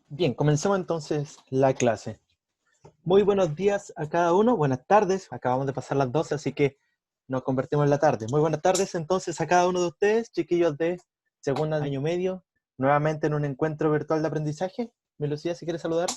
Bien, comencemos entonces la clase. Muy buenos días a cada uno, buenas tardes, acabamos de pasar las 12, así que nos convertimos en la tarde. Muy buenas tardes entonces a cada uno de ustedes, chiquillos de segundo año medio, nuevamente en un encuentro virtual de aprendizaje. Mi Lucía, si quieres saludar.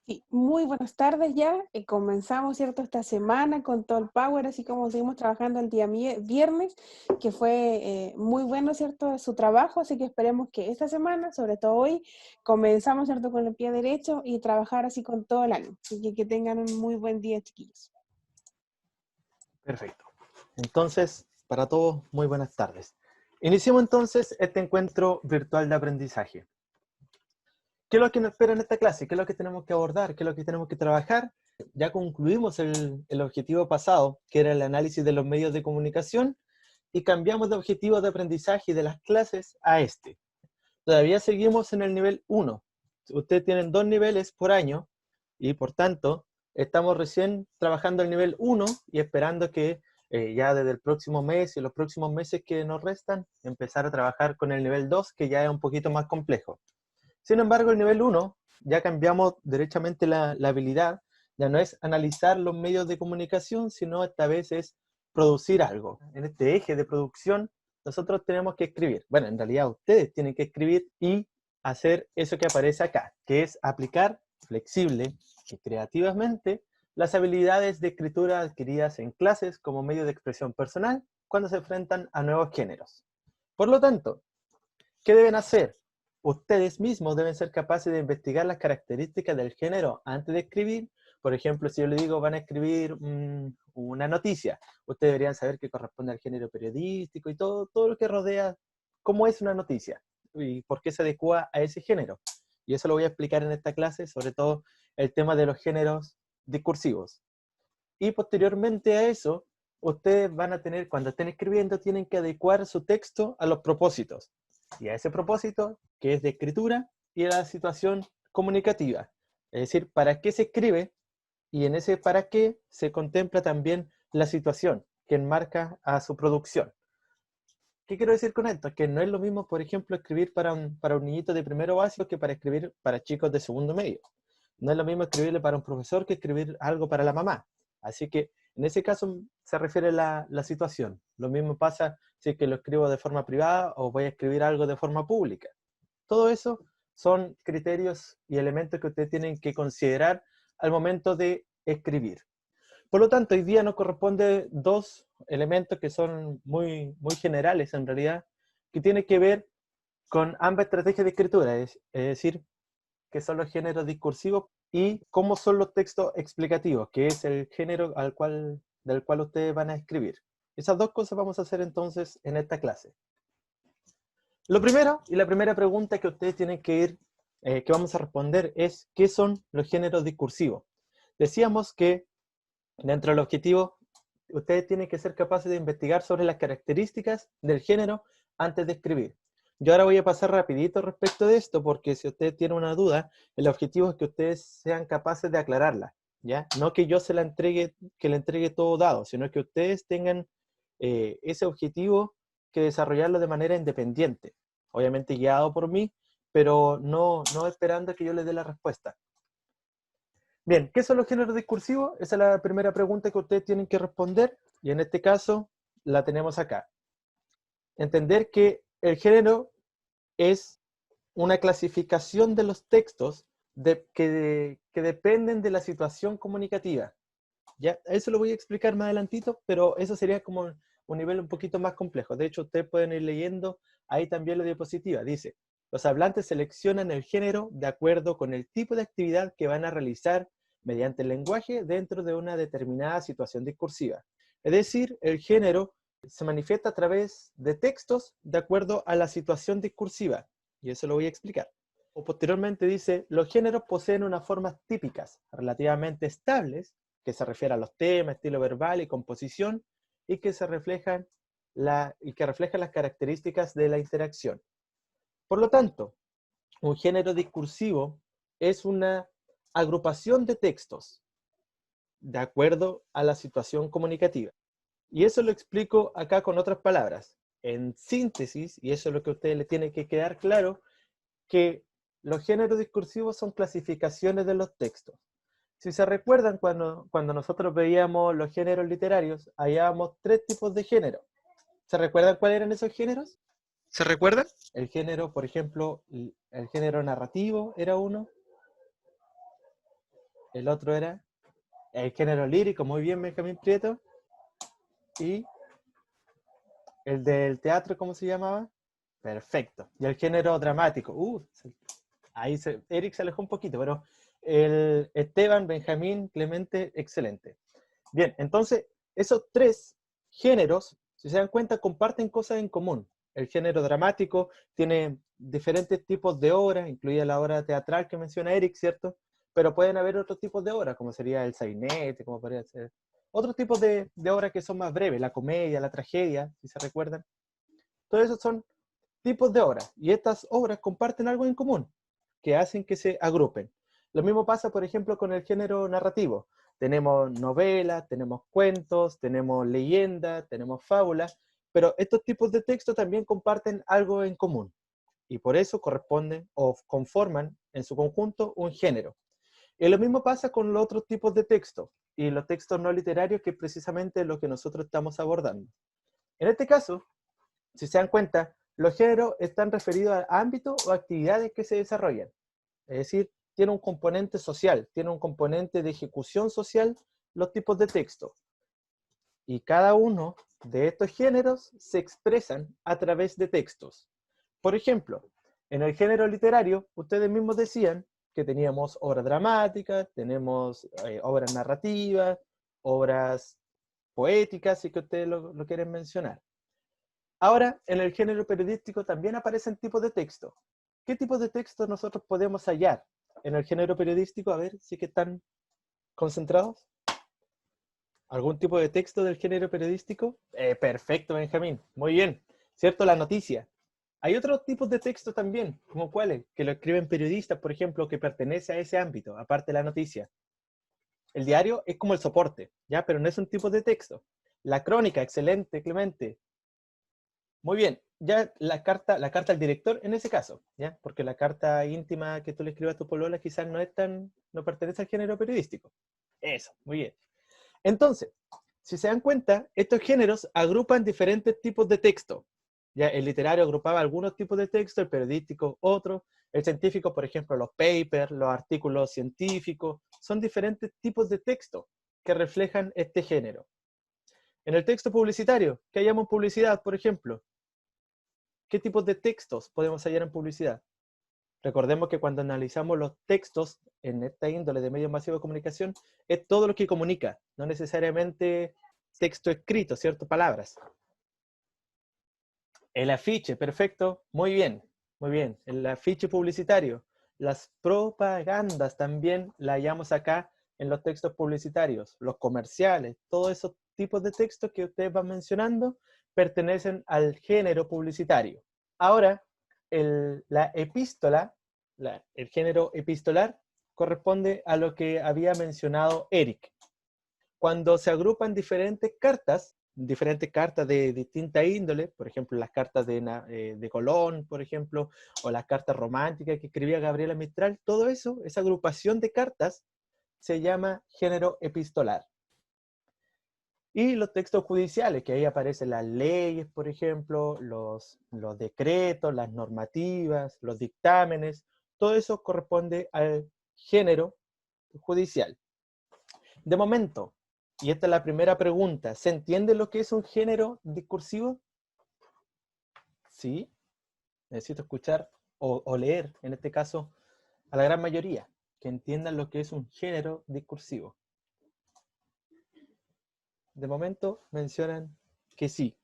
Sí, muy buenas tardes ya. Comenzamos, ¿cierto?, esta semana con todo el power, así como seguimos trabajando el día viernes, que fue muy bueno, ¿cierto?, su trabajo, así que esperemos que esta semana, sobre todo hoy, comenzamos, ¿cierto?, con el pie derecho y trabajar así con todo el año. Así que tengan un muy buen día, chiquillos. Perfecto. Entonces, para todos, muy buenas tardes. Iniciemos entonces este encuentro virtual de aprendizaje. ¿Qué es lo que nos espera en esta clase? ¿Qué es lo que tenemos que abordar? ¿Qué es lo que tenemos que trabajar? Ya concluimos el objetivo pasado, que era el análisis de los medios de comunicación, y cambiamos de objetivo de aprendizaje de las clases a este. Todavía seguimos en el nivel 1. Ustedes tienen 2 niveles por año, y por tanto, estamos recién trabajando el nivel 1 y esperando que ya desde el próximo mes y los próximos meses que nos restan, empezar a trabajar con el nivel 2, que ya es un poquito más complejo. Sin embargo, el nivel 1 ya cambiamos derechamente la habilidad, ya no es analizar los medios de comunicación, sino esta vez es producir algo. En este eje de producción, nosotros tenemos que escribir. Bueno, en realidad ustedes tienen que escribir y hacer eso que aparece acá, que es aplicar flexible y creativamente las habilidades de escritura adquiridas en clases como medio de expresión personal cuando se enfrentan a nuevos géneros. Por lo tanto, ¿qué deben hacer? Ustedes mismos deben ser capaces de investigar las características del género antes de escribir. Por ejemplo, si yo les digo van a escribir una noticia, ustedes deberían saber que corresponde al género periodístico y todo lo que rodea cómo es una noticia y por qué se adecua a ese género. Y eso lo voy a explicar en esta clase, sobre todo el tema de los géneros discursivos. Y posteriormente a eso, ustedes van a tener, cuando estén escribiendo, tienen que adecuar su texto a los propósitos. Y a ese propósito, que es de escritura, y a la situación comunicativa. Es decir, para qué se escribe, y en ese para qué se contempla también la situación que enmarca a su producción. ¿Qué quiero decir con esto? Que no es lo mismo, por ejemplo, escribir para un niñito de primero básico que para escribir para chicos de segundo medio. No es lo mismo escribirle para un profesor que escribir algo para la mamá. Así que en ese caso se refiere la situación. Lo mismo pasa si es que lo escribo de forma privada o voy a escribir algo de forma pública. Todo eso son criterios y elementos que ustedes tienen que considerar al momento de escribir. Por lo tanto, hoy día nos corresponde dos elementos que son muy generales en realidad, que tienen que ver con ambas estrategias de escritura, es decir, qué son los géneros discursivos y cómo son los textos explicativos, que es el género del cual ustedes van a escribir. Esas dos cosas vamos a hacer entonces en esta clase. Lo primero, y la primera pregunta que ustedes tienen que que vamos a responder es, ¿qué son los géneros discursivos? Decíamos que dentro del objetivo, ustedes tienen que ser capaces de investigar sobre las características del género antes de escribir. Yo ahora voy a pasar rapidito respecto de esto, porque si ustedes tienen una duda, el objetivo es que ustedes sean capaces de aclararla, ¿ya? No que yo se la entregue, que le entregue todo dado, sino que ustedes tengan ese objetivo que desarrollarlo de manera independiente, obviamente guiado por mí, pero no esperando que yo les dé la respuesta. Bien, ¿qué son los géneros discursivos? Esa es la primera pregunta que ustedes tienen que responder, y en este caso la tenemos acá. Entender que el género es una clasificación de los textos que dependen de la situación comunicativa. Ya, eso lo voy a explicar más adelantito, pero eso sería como un nivel un poquito más complejo. De hecho, ustedes pueden ir leyendo ahí también la diapositiva. Dice, los hablantes seleccionan el género de acuerdo con el tipo de actividad que van a realizar mediante el lenguaje dentro de una determinada situación discursiva. Es decir, el género se manifiesta a través de textos de acuerdo a la situación discursiva. Y eso lo voy a explicar. O posteriormente dice, los géneros poseen unas formas típicas, relativamente estables, que se refiere a los temas, estilo verbal y composición, y que reflejan las características de la interacción. Por lo tanto, un género discursivo es una agrupación de textos de acuerdo a la situación comunicativa. Y eso lo explico acá con otras palabras. En síntesis, y eso es lo que a ustedes les tiene que quedar claro, que los géneros discursivos son clasificaciones de los textos. Si se recuerdan, cuando nosotros veíamos los géneros literarios, hallábamos 3 tipos de género. ¿Se recuerdan cuáles eran esos géneros? ¿Se recuerdan? El género, por ejemplo, el género narrativo era uno. El otro era el género lírico, muy bien, Benjamín Prieto. Y el del teatro, ¿cómo se llamaba? Perfecto. Y el género dramático. Eric se alejó un poquito, pero el Esteban, Benjamín, Clemente, excelente. Bien, entonces, esos 3 géneros, si se dan cuenta, comparten cosas en común. El género dramático tiene diferentes tipos de obras, incluida la obra teatral que menciona Eric, ¿cierto? Pero pueden haber otros tipos de obras, como sería el sainete, como podría ser otros tipos de obras que son más breves, la comedia, la tragedia, si se recuerdan. Todos esos son tipos de obras, y estas obras comparten algo en común, que hacen que se agrupen. Lo mismo pasa, por ejemplo, con el género narrativo. Tenemos novelas, tenemos cuentos, tenemos leyendas, tenemos fábulas, pero estos tipos de textos también comparten algo en común, y por eso corresponden o conforman en su conjunto un género. Y lo mismo pasa con los otros tipos de textos, y los textos no literarios, que es precisamente lo que nosotros estamos abordando. En este caso, si se dan cuenta, los géneros están referidos a ámbitos o actividades que se desarrollan. Es decir, tiene un componente social, tiene un componente de ejecución social, los tipos de texto. Y cada uno de estos géneros se expresan a través de textos. Por ejemplo, en el género literario, ustedes mismos decían que teníamos obras dramáticas, tenemos obras narrativas, obras poéticas, si que ustedes lo quieren mencionar. Ahora, en el género periodístico también aparecen tipos de texto. ¿Qué tipos de texto nosotros podemos hallar en el género periodístico? A ver, si que están concentrados. ¿Algún tipo de texto del género periodístico? Perfecto, Benjamín. Muy bien. ¿Cierto? La noticia. Hay otros tipos de texto también, como cuáles, que lo escriben periodistas, por ejemplo, que pertenece a ese ámbito, aparte de la noticia. El diario es como el soporte, ¿ya? Pero no es un tipo de texto. La crónica, excelente, Clemente. Muy bien, ya la carta al director en ese caso, ¿ya? Porque la carta íntima que tú le escribas a tu polola quizás no pertenece al género periodístico. Eso, muy bien. Entonces, si se dan cuenta, estos géneros agrupan diferentes tipos de texto. Ya el literario agrupaba algunos tipos de texto, el periodístico otros, el científico, por ejemplo, los papers, los artículos científicos, son diferentes tipos de texto que reflejan este género. En el texto publicitario, que hayamos publicidad, por ejemplo, ¿qué tipos de textos podemos hallar en publicidad? Recordemos que cuando analizamos los textos en esta índole de medios masivos de comunicación, es todo lo que comunica, no necesariamente texto escrito, ¿cierto? Palabras. El afiche, perfecto, muy bien, muy bien. El afiche publicitario. Las propagandas también la hallamos acá en los textos publicitarios. Los comerciales, todos esos tipos de textos que ustedes van mencionando pertenecen al género publicitario. Ahora, la epístola, el género epistolar, corresponde a lo que había mencionado Eric. Cuando se agrupan diferentes cartas de distinta índole, por ejemplo, las cartas de Colón, por ejemplo, o las cartas románticas que escribía Gabriela Mistral, todo eso, esa agrupación de cartas, se llama género epistolar. Y los textos judiciales, que ahí aparecen las leyes, por ejemplo, los decretos, las normativas, los dictámenes, todo eso corresponde al género judicial. De momento, y esta es la primera pregunta, ¿se entiende lo que es un género discursivo? ¿Sí? Necesito escuchar o leer, en este caso, a la gran mayoría, que entiendan lo que es un género discursivo. De momento mencionan que sí.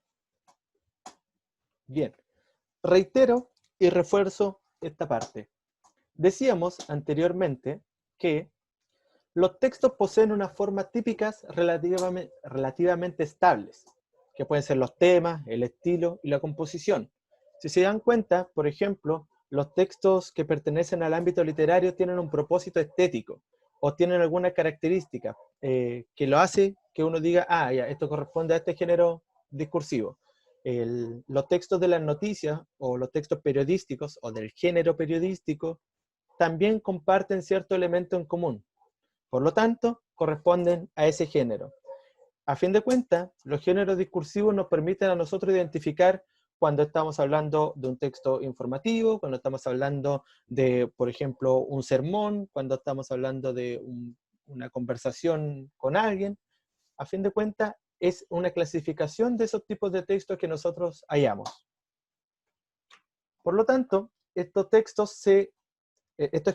Bien, reitero y refuerzo esta parte. Decíamos anteriormente que los textos poseen unas formas típicas relativamente estables, que pueden ser los temas, el estilo y la composición. Si se dan cuenta, por ejemplo, los textos que pertenecen al ámbito literario tienen un propósito estético o tienen alguna característica que lo hace que uno diga, ah, ya, esto corresponde a este género discursivo. los textos de las noticias o los textos periodísticos o del género periodístico también comparten cierto elemento en común. Por lo tanto, corresponden a ese género. A fin de cuentas, los géneros discursivos nos permiten a nosotros identificar cuando estamos hablando de un texto informativo, cuando estamos hablando de, por ejemplo, un sermón, cuando estamos hablando de una conversación con alguien. A fin de cuentas, es una clasificación de esos tipos de textos que nosotros hallamos. Por lo tanto, estos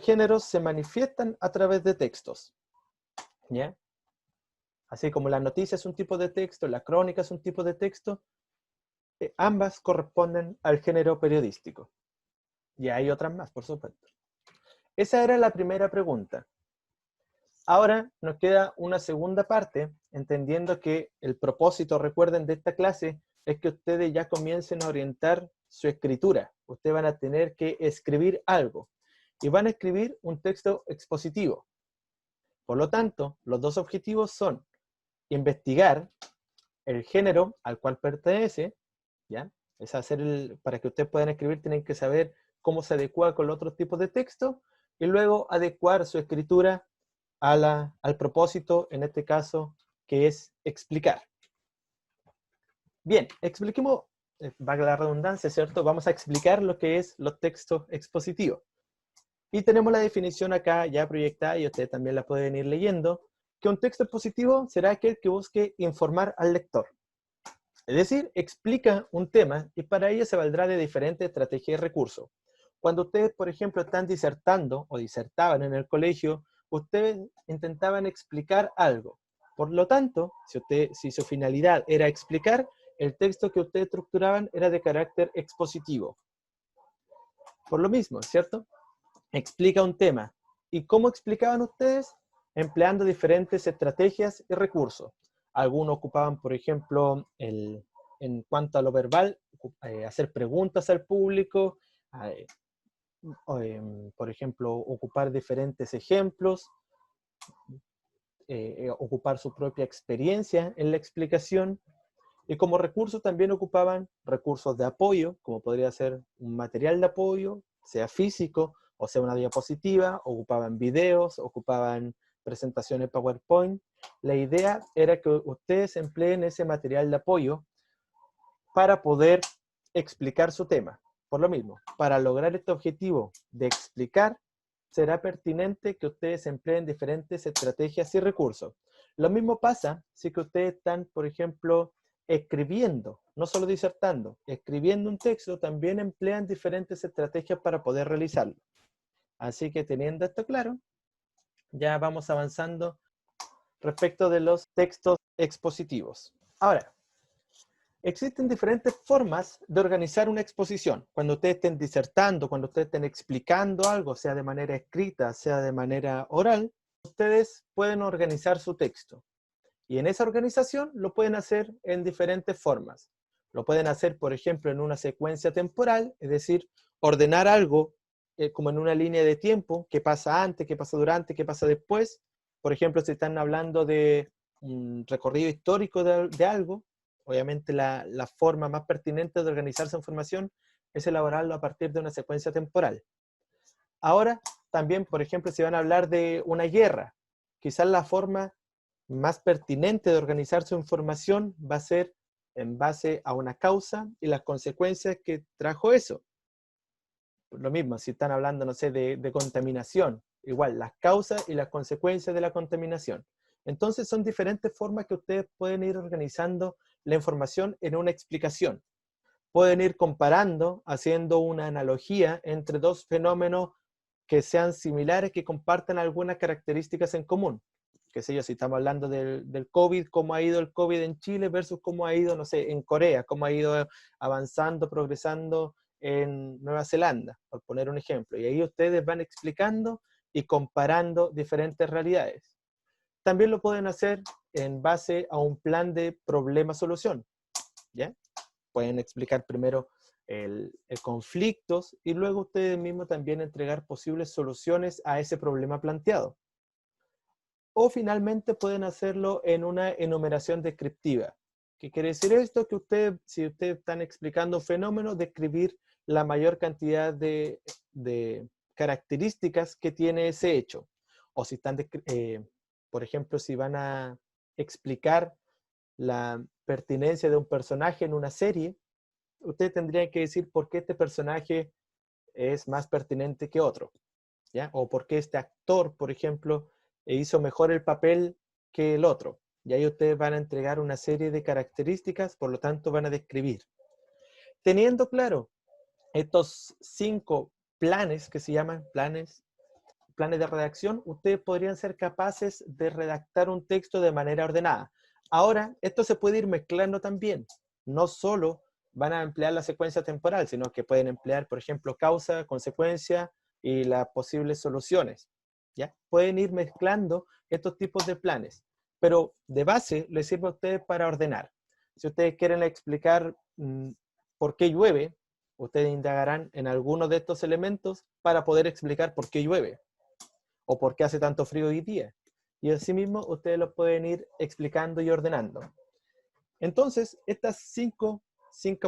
géneros se manifiestan a través de textos, ¿ya? Así como la noticia es un tipo de texto, la crónica es un tipo de texto, ambas corresponden al género periodístico. Y hay otras más, por supuesto. Esa era la primera pregunta. Ahora nos queda una segunda parte, entendiendo que el propósito, recuerden, de esta clase es que ustedes ya comiencen a orientar su escritura. Ustedes van a tener que escribir algo y van a escribir un texto expositivo. Por lo tanto, los dos objetivos son investigar el género al cual pertenece, ¿ya? Es para que ustedes puedan escribir, tienen que saber cómo se adecua con los otros tipos de texto y luego adecuar su escritura al propósito, en este caso, que es explicar. Bien, expliquemos, valga la redundancia, ¿cierto? Vamos a explicar lo que es los textos expositivos. Y tenemos la definición acá ya proyectada y ustedes también la pueden ir leyendo, que un texto expositivo será aquel que busque informar al lector. Es decir, explica un tema y para ello se valdrá de diferentes estrategias y recursos. Cuando ustedes, por ejemplo, están disertando o disertaban en el colegio, ustedes intentaban explicar algo. Por lo tanto, si su finalidad era explicar, el texto que ustedes estructuraban era de carácter expositivo. Por lo mismo, ¿cierto? Explica un tema. ¿Y cómo explicaban ustedes? Empleando diferentes estrategias y recursos. Algunos ocupaban, por ejemplo, en cuanto a lo verbal, hacer preguntas al público, por ejemplo, ocupar diferentes ejemplos, ocupar su propia experiencia en la explicación. Y como recursos también ocupaban recursos de apoyo, como podría ser un material de apoyo, sea físico o sea una diapositiva, ocupaban videos, ocupaban presentaciones PowerPoint. La idea era que ustedes empleen ese material de apoyo para poder explicar su tema. Por lo mismo, para lograr este objetivo de explicar, será pertinente que ustedes empleen diferentes estrategias y recursos. Lo mismo pasa si que ustedes están, por ejemplo, escribiendo, no solo disertando, escribiendo un texto, también emplean diferentes estrategias para poder realizarlo. Así que teniendo esto claro, ya vamos avanzando respecto de los textos expositivos. Ahora, existen diferentes formas de organizar una exposición. Cuando ustedes estén disertando, cuando ustedes estén explicando algo, sea de manera escrita, sea de manera oral, ustedes pueden organizar su texto. Y en esa organización lo pueden hacer en diferentes formas. Lo pueden hacer, por ejemplo, en una secuencia temporal, es decir, ordenar algo como en una línea de tiempo, qué pasa antes, qué pasa durante, qué pasa después. Por ejemplo, si están hablando de un recorrido histórico de algo, obviamente la forma más pertinente de organizar esa información es elaborarlo a partir de una secuencia temporal. Ahora, también, por ejemplo, si van a hablar de una guerra, quizás la forma más pertinente de organizar su información va a ser en base a una causa y las consecuencias que trajo eso. Lo mismo, si están hablando, no sé, de contaminación, igual, las causas y las consecuencias de la contaminación. Entonces son diferentes formas que ustedes pueden ir organizando la información en una explicación. Pueden ir comparando, haciendo una analogía entre dos fenómenos que sean similares, que compartan algunas características en común. Qué sé yo, si estamos hablando del COVID, cómo ha ido el COVID en Chile versus cómo ha ido, no sé, en Corea, cómo ha ido avanzando, progresando en Nueva Zelanda, por poner un ejemplo. Y ahí ustedes van explicando y comparando diferentes realidades. También lo pueden hacer en base a un plan de problema-solución, ¿ya? Pueden explicar primero el conflictos y luego ustedes mismos también entregar posibles soluciones a ese problema planteado. O finalmente pueden hacerlo en una enumeración descriptiva. ¿Qué quiere decir esto? Que si ustedes están explicando un fenómeno, describir la mayor cantidad de características que tiene ese hecho. O si están, por ejemplo, si van a explicar la pertinencia de un personaje en una serie, ustedes tendrían que decir por qué este personaje es más pertinente que otro, ¿ya? O por qué este actor, por ejemplo, hizo mejor el papel que el otro. Y ahí ustedes van a entregar una serie de características, por lo tanto van a describir. Teniendo claro estos 5 planes que se llaman planes de redacción, ustedes podrían ser capaces de redactar un texto de manera ordenada. Ahora, esto se puede ir mezclando también. No solo van a emplear la secuencia temporal, sino que pueden emplear, por ejemplo, causa, consecuencia y las posibles soluciones. ¿Ya? Pueden ir mezclando estos tipos de planes, pero de base les sirve a ustedes para ordenar. Si ustedes quieren explicar por qué llueve, ustedes indagarán en alguno de estos elementos para poder explicar por qué llueve o por qué hace tanto frío hoy día. Y asimismo, ustedes lo pueden ir explicando y ordenando. Entonces, estas cinco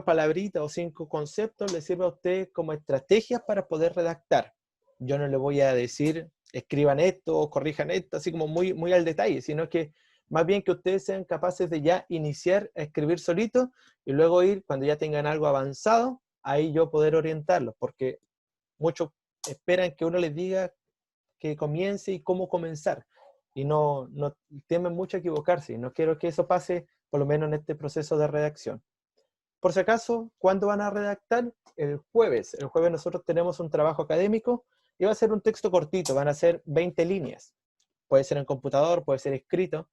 palabritas o 5 conceptos les sirven a ustedes como estrategias para poder redactar. Yo no les voy a decir, escriban esto o corrijan esto, así como muy, muy al detalle, sino que más bien que ustedes sean capaces de ya iniciar a escribir solitos y luego ir, cuando ya tengan algo avanzado, ahí yo poder orientarlos, porque muchos esperan que uno les diga que comience y cómo comenzar. Y no temen mucho a equivocarse. Y no quiero que eso pase, por lo menos en este proceso de redacción. Por si acaso, ¿cuándo van a redactar? El jueves. El jueves nosotros tenemos un trabajo académico y va a ser un texto cortito, van a ser 20 líneas. Puede ser en computador, puede ser escrito,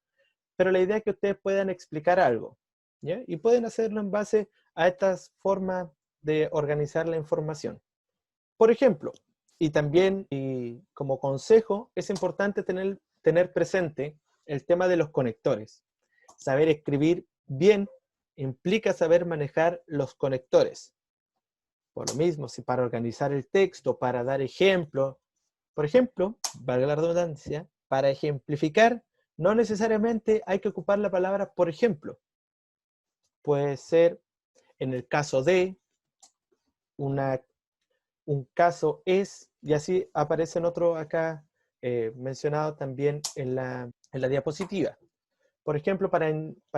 pero la idea es que ustedes puedan explicar algo, ¿ya? Y pueden hacerlo en base a estas formas de organizar la información. Por ejemplo, y también y como consejo, es importante tener presente el tema de los conectores. Saber escribir bien implica saber manejar los conectores. Por lo mismo, si para organizar el texto, para dar ejemplo, por ejemplo, valga la redundancia, para ejemplificar, no necesariamente hay que ocupar la palabra por ejemplo. Puede ser en el caso de, un caso es, y así aparece en otro acá mencionado también en la diapositiva. Por ejemplo, para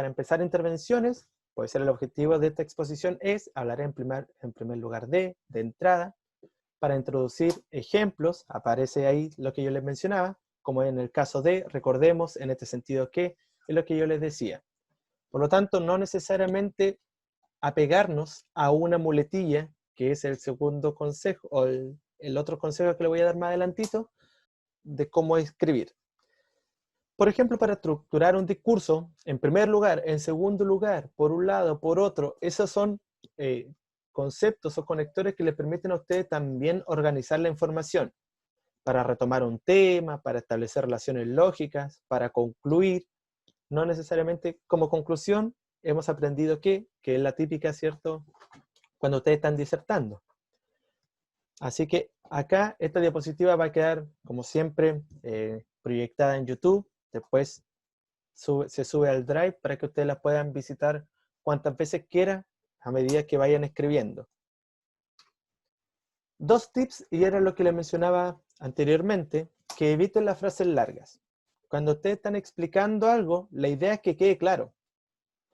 empezar intervenciones, puede ser el objetivo de esta exposición es hablar en primer lugar de entrada. Para introducir ejemplos, aparece ahí lo que yo les mencionaba, como en el caso de, recordemos en este sentido que, es lo que yo les decía. Por lo tanto, no necesariamente apegarnos a una muletilla, que es el segundo consejo, o el otro consejo que le voy a dar más adelantito, de cómo escribir. Por ejemplo, para estructurar un discurso, en primer lugar, en segundo lugar, por un lado, por otro, esos son conceptos o conectores que le permiten a ustedes también organizar la información para retomar un tema, para establecer relaciones lógicas, para concluir. No necesariamente como conclusión, hemos aprendido que es la típica, ¿cierto?, cuando ustedes están disertando. Así que acá esta diapositiva va a quedar, como siempre, proyectada en YouTube. Después se sube al Drive para que ustedes la puedan visitar cuantas veces quieran a medida que vayan escribiendo. 2 tips, y era lo que les mencionaba anteriormente, que eviten las frases largas. Cuando ustedes están explicando algo, la idea es que quede claro.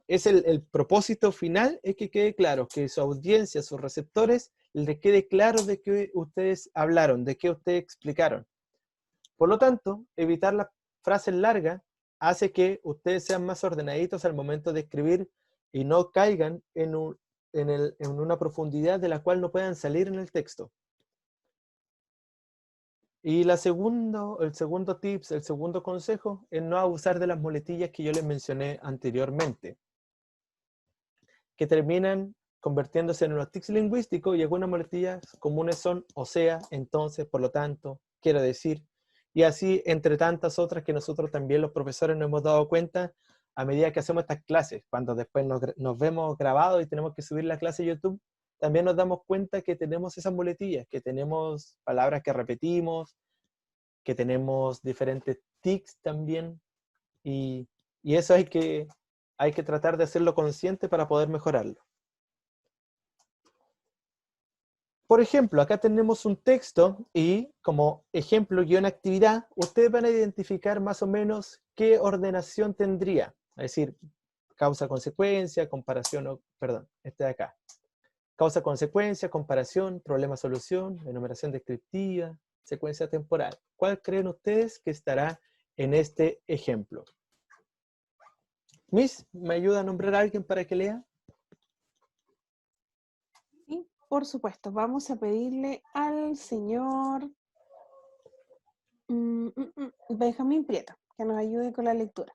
Es el propósito final, es que quede claro, que su audiencia, sus receptores, les quede claro de qué ustedes hablaron, de qué ustedes explicaron. Por lo tanto, evitar las frases largas hace que ustedes sean más ordenaditos al momento de escribir y no caigan en una profundidad de la cual no puedan salir en el texto. Y el segundo tips, el segundo consejo, es no abusar de las muletillas que yo les mencioné anteriormente, que terminan convirtiéndose en unos tics lingüísticos, y algunas muletillas comunes son o sea, entonces, por lo tanto, quiero decir, y así entre tantas otras que nosotros también los profesores nos hemos dado cuenta a medida que hacemos estas clases. Cuando después nos vemos grabados y tenemos que subir la clase a YouTube, también nos damos cuenta que tenemos esas muletillas, que tenemos palabras que repetimos, que tenemos diferentes tics también, y eso hay que hay que tratar de hacerlo consciente para poder mejorarlo. Por ejemplo, acá tenemos un texto y como ejemplo guión actividad, ustedes van a identificar más o menos qué ordenación tendría. Es decir, causa-consecuencia, comparación, perdón, este de acá. Causa-consecuencia, comparación, problema-solución, enumeración descriptiva, secuencia temporal. ¿Cuál creen ustedes que estará en este ejemplo? Miss, ¿me ayuda a nombrar a alguien para que lea? Sí, por supuesto. Vamos a pedirle al señor Benjamín Prieto que nos ayude con la lectura.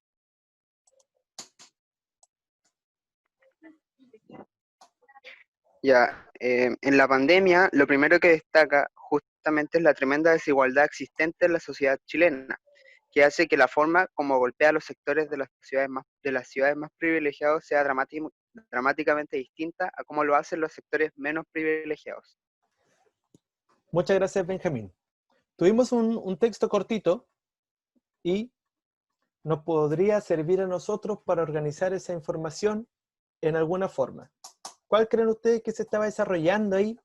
Ya, en la pandemia, lo primero que destaca justamente es la tremenda desigualdad existente en la sociedad chilena, que hace que la forma como golpea a los sectores de las ciudades más privilegiados sea dramáticamente distinta a cómo lo hacen los sectores menos privilegiados. Muchas gracias, Benjamín. Tuvimos un texto cortito y nos podría servir a nosotros para organizar esa información en alguna forma. ¿Cuál creen ustedes que se estaba desarrollando ahí?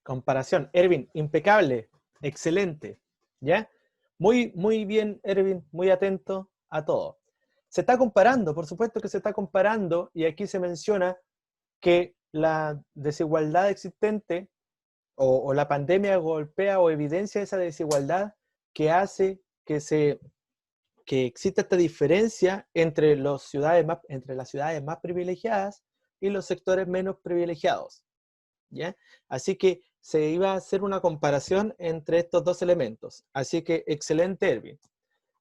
Comparación. Erwin, impecable, excelente, ¿ya? Muy bien, Erwin, muy atento a todo. Se está comparando, por supuesto que se está comparando, y aquí se menciona que la desigualdad existente o la pandemia golpea o evidencia esa desigualdad que hace que exista esta diferencia entre las ciudades más privilegiadas y los sectores menos privilegiados, ¿ya? Así que se iba a hacer una comparación entre estos dos elementos. Así que excelente, Erwin.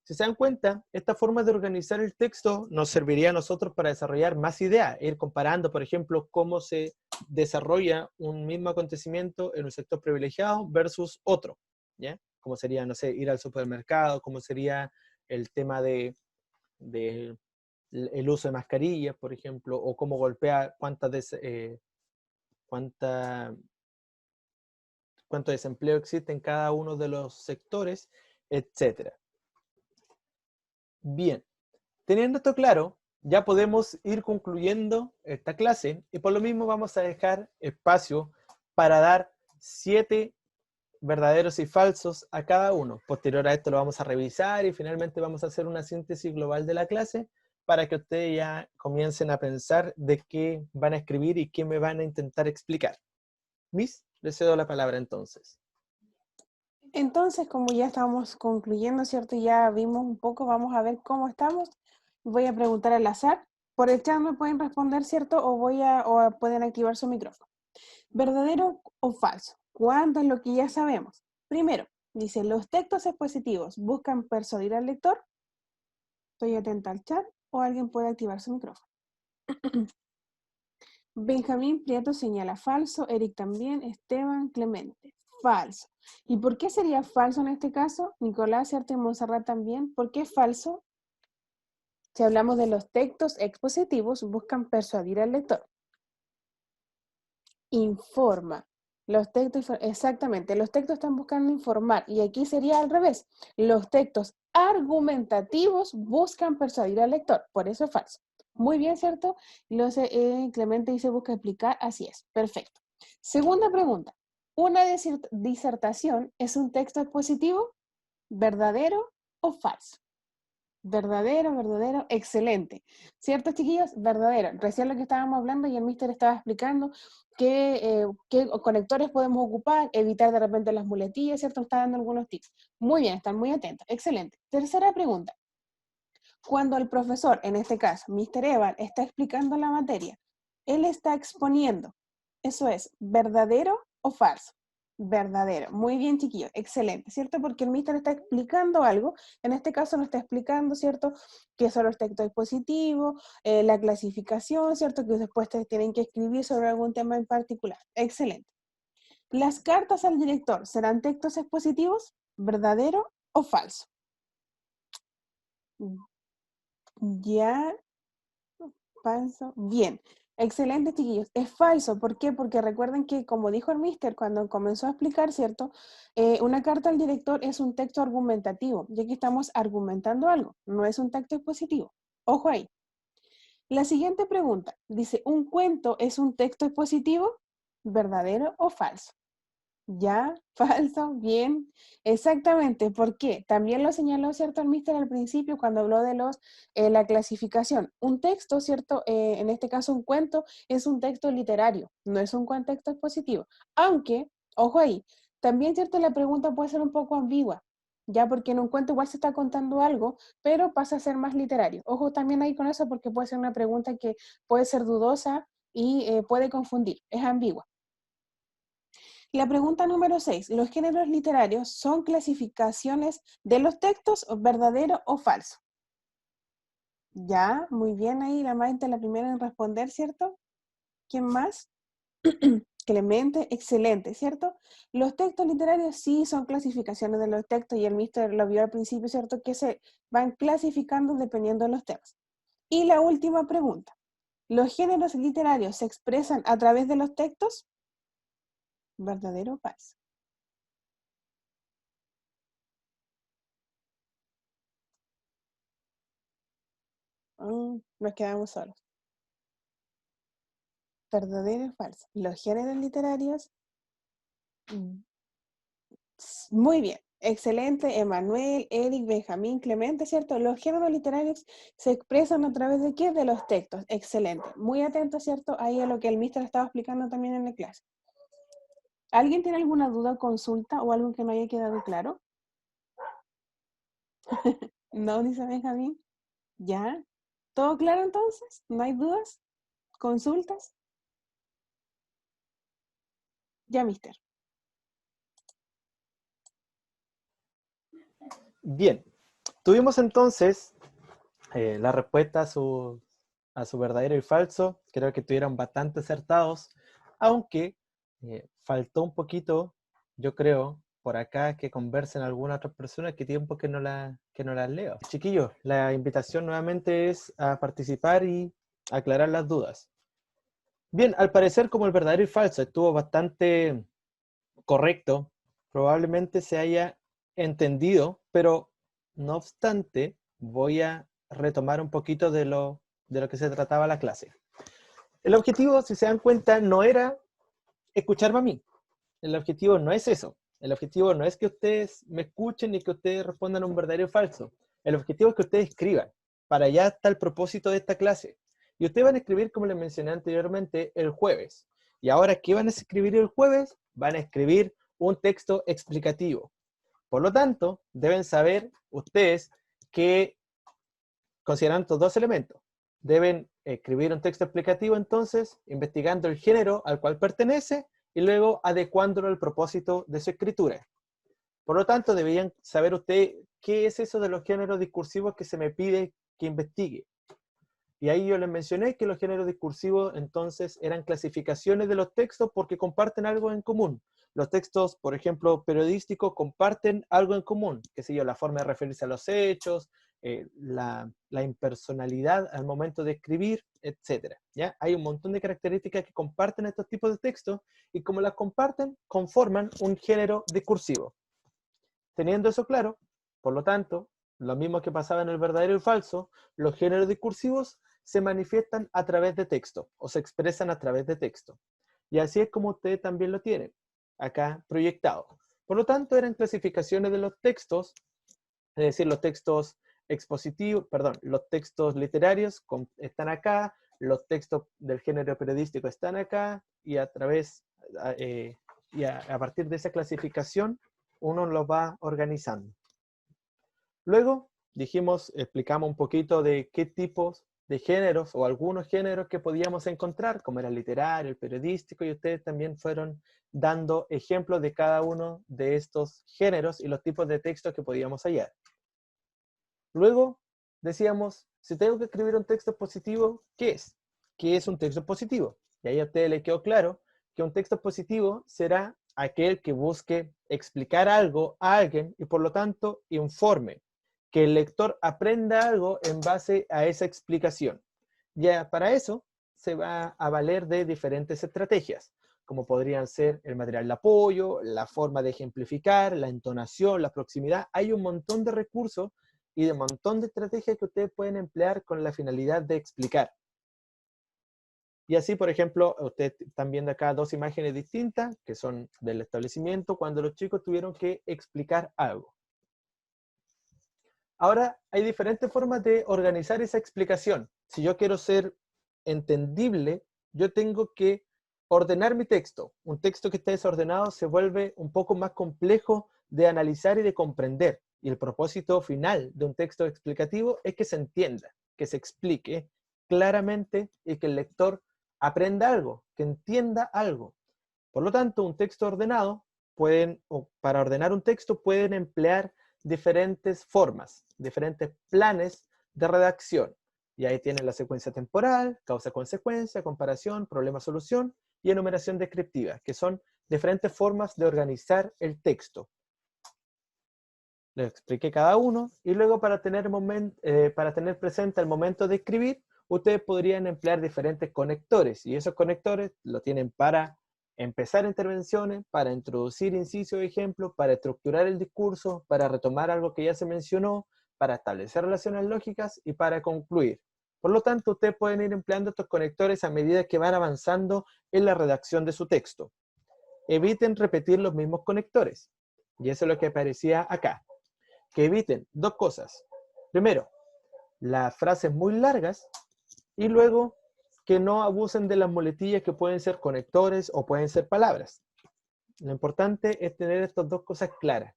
Si se dan cuenta, esta forma de organizar el texto nos serviría a nosotros para desarrollar más ideas, ir comparando, por ejemplo, cómo se desarrolla un mismo acontecimiento en un sector privilegiado versus otro, ¿ya? Como sería, no sé, ir al supermercado, cómo sería el tema de el uso de mascarillas, por ejemplo, o cómo golpea cuánto desempleo existe en cada uno de los sectores, etcétera. Bien, teniendo esto claro, ya podemos ir concluyendo esta clase y por lo mismo vamos a dejar espacio para dar 7 verdaderos y falsos a cada uno. Posterior a esto lo vamos a revisar y finalmente vamos a hacer una síntesis global de la clase para que ustedes ya comiencen a pensar de qué van a escribir y qué me van a intentar explicar. Miss, le cedo la palabra entonces. Entonces, como ya estamos concluyendo, ¿cierto? Ya vimos un poco, vamos a ver cómo estamos. Voy a preguntar al azar. Por el chat me pueden responder, ¿cierto? O pueden activar su micrófono. ¿Verdadero o falso? ¿Cuánto es lo que ya sabemos? Primero, dice, los textos expositivos buscan persuadir al lector. Estoy atenta al chat o alguien puede activar su micrófono. Benjamín Prieto señala falso, Eric también, Esteban Clemente, falso. ¿Y por qué sería falso en este caso? Nicolás, ¿cierto? Y Monserrat también. ¿Por qué falso? Si hablamos de los textos expositivos, buscan persuadir al lector. Informa. Los textos, exactamente, los textos están buscando informar y aquí sería al revés. Los textos argumentativos buscan persuadir al lector, por eso es falso. Muy bien, ¿cierto? Clemente dice busca explicar, así es, perfecto. Segunda pregunta, ¿una disertación es un texto expositivo? ¿Verdadero o falso? Verdadero, excelente. ¿Cierto, chiquillos? Verdadero. Recién lo que estábamos hablando y el mister estaba explicando qué conectores podemos ocupar, evitar de repente las muletillas, ¿cierto? Está dando algunos tips. Muy bien, están muy atentos. Excelente. Tercera pregunta. Cuando el profesor, en este caso, mister Evan, está explicando la materia, él está exponiendo. Eso es, ¿verdadero o falso? Verdadero. Muy bien, chiquillos. Excelente, ¿cierto? Porque el mister está explicando algo. En este caso nos está explicando, ¿cierto? Qué son los textos expositivos, la clasificación, ¿cierto? Que después tienen que escribir sobre algún tema en particular. Excelente. ¿Las cartas al director serán textos expositivos? ¿Verdadero o falso? Ya, falso. Bien. Excelente, chiquillos. Es falso. ¿Por qué? Porque recuerden que, como dijo el mister cuando comenzó a explicar, ¿cierto? Una carta al director es un texto argumentativo, ya que estamos argumentando algo, no es un texto expositivo. Ojo ahí. La siguiente pregunta dice, ¿un cuento es un texto expositivo? ¿Verdadero o falso? ¿Ya? ¿Falso? Bien. Exactamente. ¿Por qué? También lo señaló, ¿cierto? El mister al principio cuando habló de la clasificación. Un texto, ¿cierto? En este caso un cuento es un texto literario, no es un contexto expositivo. Aunque, ojo ahí, también, ¿cierto? La pregunta puede ser un poco ambigua, ya porque en un cuento igual se está contando algo, pero pasa a ser más literario. Ojo también ahí con eso porque puede ser una pregunta que puede ser dudosa y puede confundir, es ambigua. La pregunta número 6. ¿Los géneros literarios son clasificaciones de los textos verdadero o falso? Ya, muy bien ahí, la Maite la primera en responder, ¿cierto? ¿Quién más? Clemente, excelente, ¿cierto? Los textos literarios sí son clasificaciones de los textos y el mister lo vio al principio, ¿cierto? Que se van clasificando dependiendo de los temas. Y la última pregunta. ¿Los géneros literarios se expresan a través de los textos? ¿Verdadero o falso? Nos quedamos solos. ¿Verdadero o falso? Los géneros literarios. Muy bien. Excelente, Emanuel, Eric, Benjamín, Clemente, ¿cierto? Los géneros literarios se expresan a través de ¿qué? De los textos. Excelente. Muy atento, ¿cierto? Ahí a lo que el mister estaba explicando también en la clase. ¿Alguien tiene alguna duda o consulta o algo que no haya quedado claro? No, dice Benjamín. ¿Ya? ¿Todo claro entonces? ¿No hay dudas? ¿Consultas? Ya, mister. Bien, tuvimos entonces la respuesta a su verdadero y falso. Creo que estuvieron bastante acertados, aunque faltó un poquito, yo creo, por acá que conversen algunas otras personas que tiempo que no las leo. Chiquillos, la invitación nuevamente es a participar y aclarar las dudas. Bien, al parecer como el verdadero y falso estuvo bastante correcto, probablemente se haya entendido, pero no obstante, voy a retomar un poquito de lo que se trataba la clase. El objetivo, si se dan cuenta, no era escucharme a mí. El objetivo no es eso. El objetivo no es que ustedes me escuchen ni que ustedes respondan un verdadero o falso. El objetivo es que ustedes escriban. Para allá está el propósito de esta clase. Y ustedes van a escribir, como les mencioné anteriormente, el jueves. Y ahora, ¿qué van a escribir el jueves? Van a escribir un texto explicativo. Por lo tanto, deben saber ustedes que, considerando estos dos elementos, deben escribir un texto explicativo, entonces, investigando el género al cual pertenece y luego adecuándolo al propósito de su escritura. Por lo tanto, deberían saber ustedes qué es eso de los géneros discursivos que se me pide que investigue. Y ahí yo les mencioné que los géneros discursivos entonces eran clasificaciones de los textos porque comparten algo en común. Los textos, por ejemplo, periodísticos, comparten algo en común, qué sé yo, la forma de referirse a los hechos, la impersonalidad al momento de escribir, etc. ¿Ya? Hay un montón de características que comparten estos tipos de textos y como las comparten, conforman un género discursivo. Teniendo eso claro, por lo tanto, lo mismo que pasaba en el verdadero y falso, los géneros discursivos se manifiestan a través de texto o se expresan a través de texto. Y así es como ustedes también lo tienen, acá proyectado. Por lo tanto, eran clasificaciones de los textos, es decir, los textos expositivos, perdón, los textos literarios están acá, los textos del género periodístico están acá, y a través, a partir de esa clasificación, uno los va organizando. Luego explicamos un poquito de qué tipos de géneros o algunos géneros que podíamos encontrar, como era el literario, el periodístico, y ustedes también fueron dando ejemplos de cada uno de estos géneros y los tipos de textos que podíamos hallar. Luego decíamos, si tengo que escribir un texto positivo, ¿qué es? ¿Qué es un texto positivo? Y ahí a ustedes les quedó claro que un texto positivo será aquel que busque explicar algo a alguien y por lo tanto informe, que el lector aprenda algo en base a esa explicación. Ya para eso se va a valer de diferentes estrategias, como podrían ser el material de apoyo, la forma de ejemplificar, la entonación, la proximidad. Hay un montón de recursos y de un montón de estrategias que ustedes pueden emplear con la finalidad de explicar. Y así, por ejemplo, ustedes están viendo acá dos imágenes distintas, que son del establecimiento, cuando los chicos tuvieron que explicar algo. Ahora, hay diferentes formas de organizar esa explicación. Si yo quiero ser entendible, yo tengo que ordenar mi texto. Un texto que está desordenado se vuelve un poco más complejo de analizar y de comprender. Y el propósito final de un texto explicativo es que se entienda, que se explique claramente y que el lector aprenda algo, que entienda algo. Por lo tanto, un texto ordenado, para ordenar un texto pueden emplear diferentes formas, diferentes planes de redacción. Y ahí tienen la secuencia temporal, causa-consecuencia, comparación, problema-solución y enumeración descriptiva, que son diferentes formas de organizar el texto. Les expliqué cada uno y luego para tener presente el momento de escribir, ustedes podrían emplear diferentes conectores y esos conectores lo tienen para empezar intervenciones, para introducir incisos y ejemplos, para estructurar el discurso, para retomar algo que ya se mencionó, para establecer relaciones lógicas y para concluir. Por lo tanto, ustedes pueden ir empleando estos conectores a medida que van avanzando en la redacción de su texto. Eviten repetir los mismos conectores. Y eso es lo que aparecía acá. Que eviten dos cosas. Primero, las frases muy largas y luego que no abusen de las muletillas que pueden ser conectores o pueden ser palabras. Lo importante es tener estas dos cosas claras.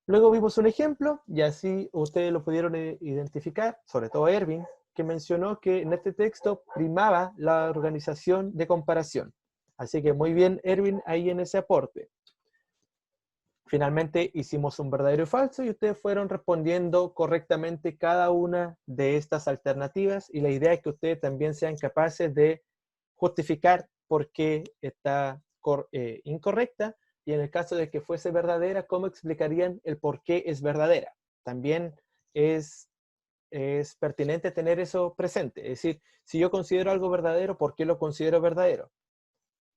Luego vimos un ejemplo y así ustedes lo pudieron identificar, sobre todo Erwin, que mencionó que en este texto primaba la organización de comparación. Así que muy bien, Erwin, ahí en ese aporte. Finalmente hicimos un verdadero y falso y ustedes fueron respondiendo correctamente cada una de estas alternativas y la idea es que ustedes también sean capaces de justificar por qué está incorrecta y en el caso de que fuese verdadera, cómo explicarían el por qué es verdadera. También es pertinente tener eso presente, es decir, si yo considero algo verdadero, ¿por qué lo considero verdadero?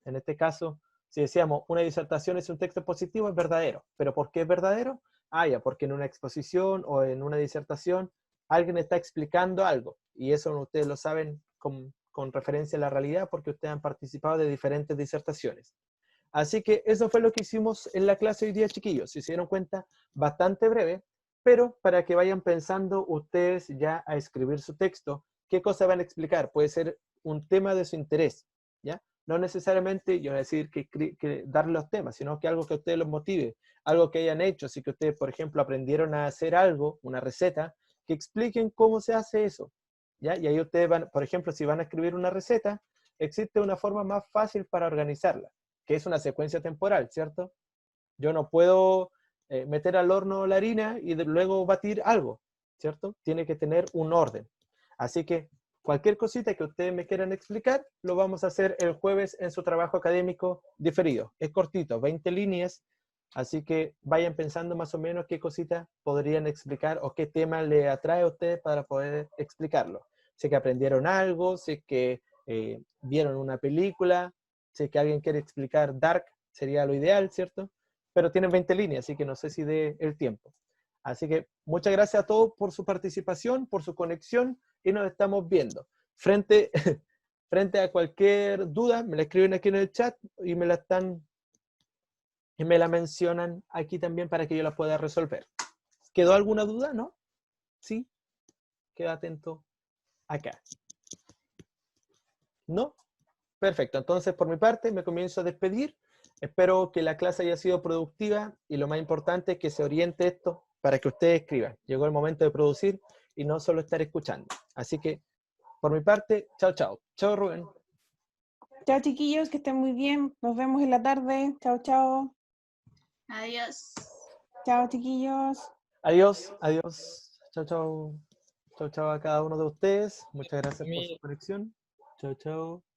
En este caso, si decíamos una disertación es un texto positivo, es verdadero. ¿Pero por qué es verdadero? Ah, ya, porque en una exposición o en una disertación alguien está explicando algo. Y eso ustedes lo saben con referencia a la realidad porque ustedes han participado de diferentes disertaciones. Así que eso fue lo que hicimos en la clase hoy día, chiquillos. Si se dieron cuenta, bastante breve, pero para que vayan pensando ustedes ya a escribir su texto, ¿qué cosa van a explicar? Puede ser un tema de su interés, ¿ya? No necesariamente, yo voy a decir que darle los temas, sino que algo que a ustedes los motive, algo que hayan hecho, si que ustedes, por ejemplo, aprendieron a hacer algo, una receta, que expliquen cómo se hace eso, ¿ya? Y ahí ustedes van, por ejemplo, si van a escribir una receta, existe una forma más fácil para organizarla, que es una secuencia temporal, ¿cierto? Yo no puedo meter al horno la harina y luego batir algo, ¿cierto? Tiene que tener un orden. Así que cualquier cosita que ustedes me quieran explicar, lo vamos a hacer el jueves en su trabajo académico diferido. Es cortito, 20 líneas, así que vayan pensando más o menos qué cosita podrían explicar o qué tema le atrae a ustedes para poder explicarlo. Si es que aprendieron algo, si es que vieron una película, si es que alguien quiere explicar Dark, sería lo ideal, ¿cierto? Pero tienen 20 líneas, así que no sé si dé el tiempo. Así que muchas gracias a todos por su participación, por su conexión y nos estamos viendo. Frente a cualquier duda, me la escriben aquí en el chat y me la mencionan aquí también para que yo la pueda resolver. ¿Quedó alguna duda? ¿No? ¿Sí? Queda atento acá. ¿No? Perfecto. Entonces, por mi parte, me comienzo a despedir. Espero que la clase haya sido productiva y lo más importante es que se oriente esto para que ustedes escriban. Llegó el momento de producir y no solo estar escuchando. Así que, por mi parte, chao, chao. Chao, Rubén. Chao, chiquillos, que estén muy bien. Nos vemos en la tarde. Chao, chao. Adiós. Chao, chiquillos. Adiós, adiós. Chao, chao. Chao, chao a cada uno de ustedes. Muchas gracias por su conexión. Chao, chao.